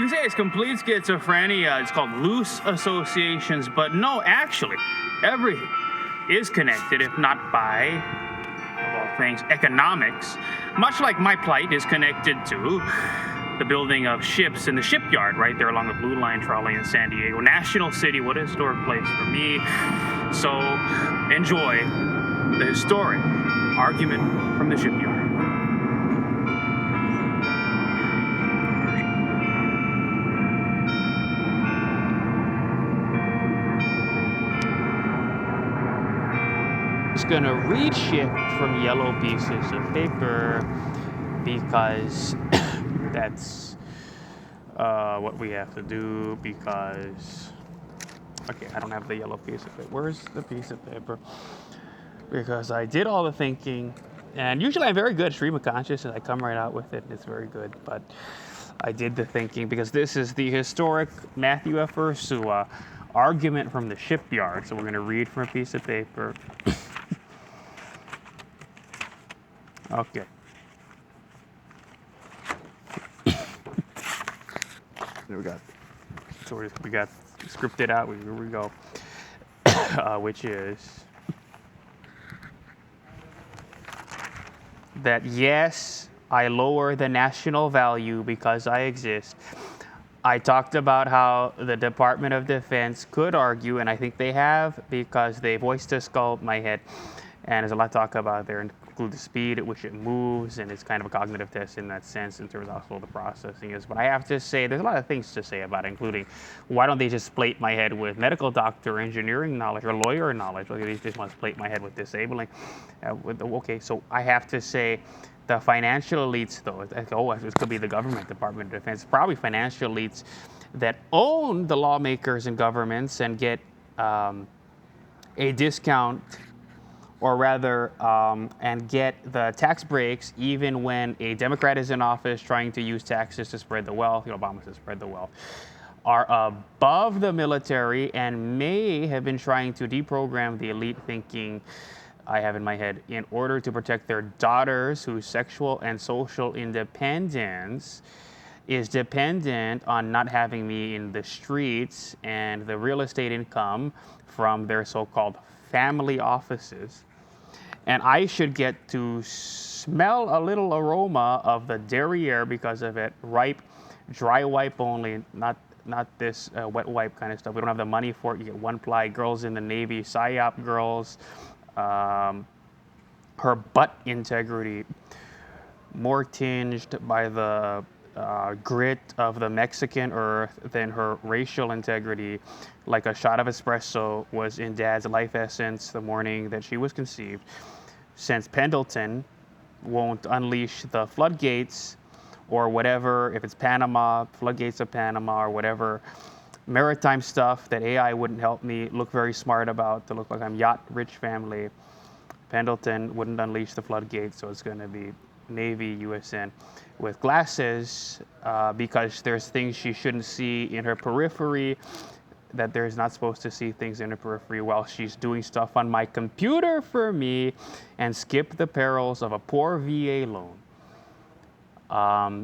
can say it's complete schizophrenia. It's called loose associations, but no, actually, everything is connected, if not by, of all things, economics. Much like my plight is connected to the building of ships in the Shipyard right there along the Blue Line trolley in San Diego. National City, what a historic place for me. So enjoy the historic Argument from the Shipyard. Just gonna reshift from yellow pieces of paper because that's what we have to do, because okay, I don't have the yellow piece of paper. Where's the piece of paper? Because I did all the thinking, and usually I'm very good stream of consciousness. I come right out with it, and it's very good, but I did the thinking because this is the historic Mathew F. Ursua Argument from the Shipyard. So we're going to read from a piece of paper. Okay. There we go. So we got scripted out. Here we go. Which is that yes, I lower the national value because I exist. I talked about how the Department of Defense could argue, and I think they have, because they voiced a skull in my head. And there's a lot to talk about there, include the speed at which it moves, and it's kind of a cognitive test in that sense, in terms of how slow the processing is. But I have to say, there's a lot of things to say about it, including why don't they just plate my head with medical doctor, engineering knowledge, or lawyer knowledge? Like, they just want to plate my head with disabling. Okay, so I have to say, the financial elites, though, it could be the government, Department of Defense, probably financial elites that own the lawmakers and governments and get a discount, or rather, and get the tax breaks even when a Democrat is in office trying to use taxes to spread the wealth, Obama says spread the wealth, are above the military and may have been trying to deprogram the elite thinking I have in my head in order to protect their daughters whose sexual and social independence is dependent on not having me in the streets and the real estate income from their so-called family offices. And I should get to smell a little aroma of the derriere because of it. Ripe, dry wipe only, not this wet wipe kind of stuff. We don't have the money for it. You get one-ply. Girls in the Navy, PSYOP girls. Her butt integrity more tinged by the grit of the Mexican earth than her racial integrity, like a shot of espresso was in Dad's life essence the morning that she was conceived. Since Pendleton won't unleash the floodgates or whatever, if it's Panama, floodgates of Panama or whatever, maritime stuff that AI wouldn't help me look very smart about to look like I'm yacht rich family, Pendleton wouldn't unleash the floodgates, so it's going to be Navy, USN, with glasses because there's things she shouldn't see in her periphery, that there's not supposed to see things in her periphery while she's doing stuff on my computer for me, and skip the perils of a poor VA loan.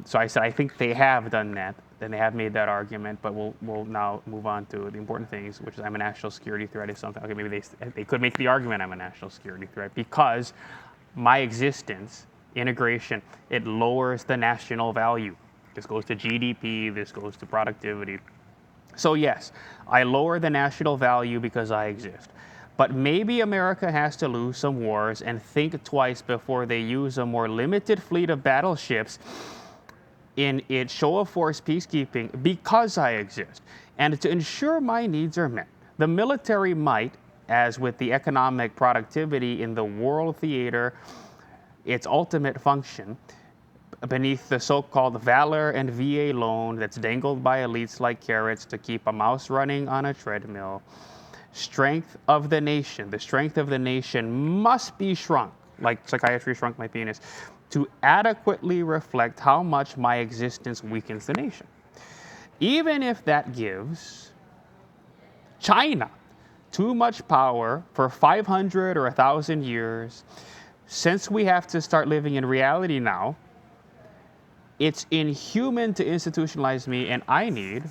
So I said, I think they have done that, and they have made that argument, but we'll now move on to the important things, which is I'm a national security threat is something. Okay, maybe they could make the argument I'm a national security threat because my existence, integration, it lowers the national value. This goes to GDP, this goes to productivity. So yes, I lower the national value because I exist. But maybe America has to lose some wars and think twice before they use a more limited fleet of battleships in its show of force peacekeeping because I exist. And to ensure my needs are met, the military might, as with the economic productivity in the world theater, its ultimate function, beneath the so-called valor and VA loan that's dangled by elites like carrots to keep a mouse running on a treadmill, strength of the nation, the strength of the nation must be shrunk, like psychiatry shrunk my penis, to adequately reflect how much my existence weakens the nation. Even if that gives China too much power for 500 or 1,000 years, since we have to start living in reality now, It's inhuman to institutionalize me, and I need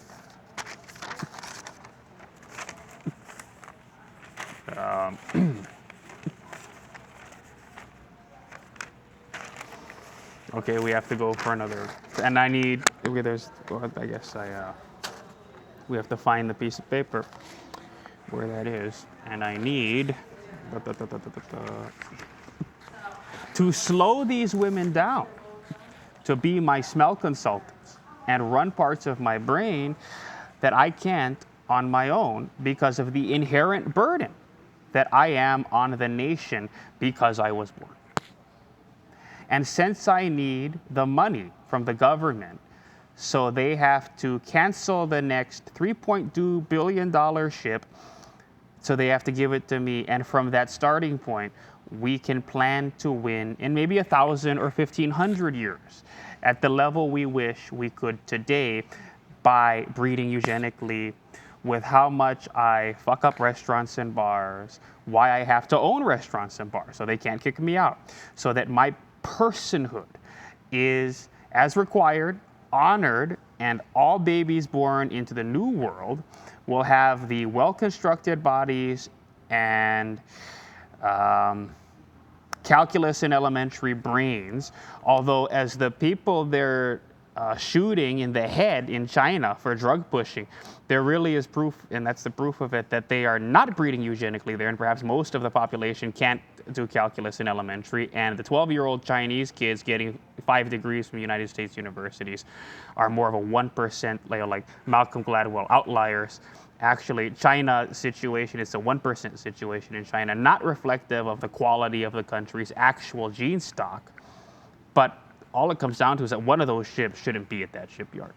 okay, we have to go for another, and I need, okay, there's, well, I guess we have to find the piece of paper where that is, and I need to slow these women down to be my smell consultants and run parts of my brain that I can't on my own because of the inherent burden that I am on the nation because I was born. And since I need the money from the government, so they have to cancel the next $3.2 billion ship, so they have to give it to me. And from that starting point, we can plan to win in maybe 1,000 or 1,500 years at the level we wish we could today by breeding eugenically, with how much I fuck up restaurants and bars, why I have to own restaurants and bars so they can't kick me out, so that my personhood is, as required, honored, and all babies born into the new world will have the well-constructed bodies and calculus and elementary brains, although as the people they're shooting in the head in China for drug pushing, there really is proof, and that's the proof of it, that they are not breeding eugenically there, and perhaps most of the population can't do calculus in elementary, and the 12-year-old Chinese kids getting 5 degrees from United States universities are more of a 1%, like Malcolm Gladwell outliers. Actually, China's situation is a 1% situation in China, not reflective of the quality of the country's actual gene stock, but all it comes down to is that one of those ships shouldn't be at that shipyard.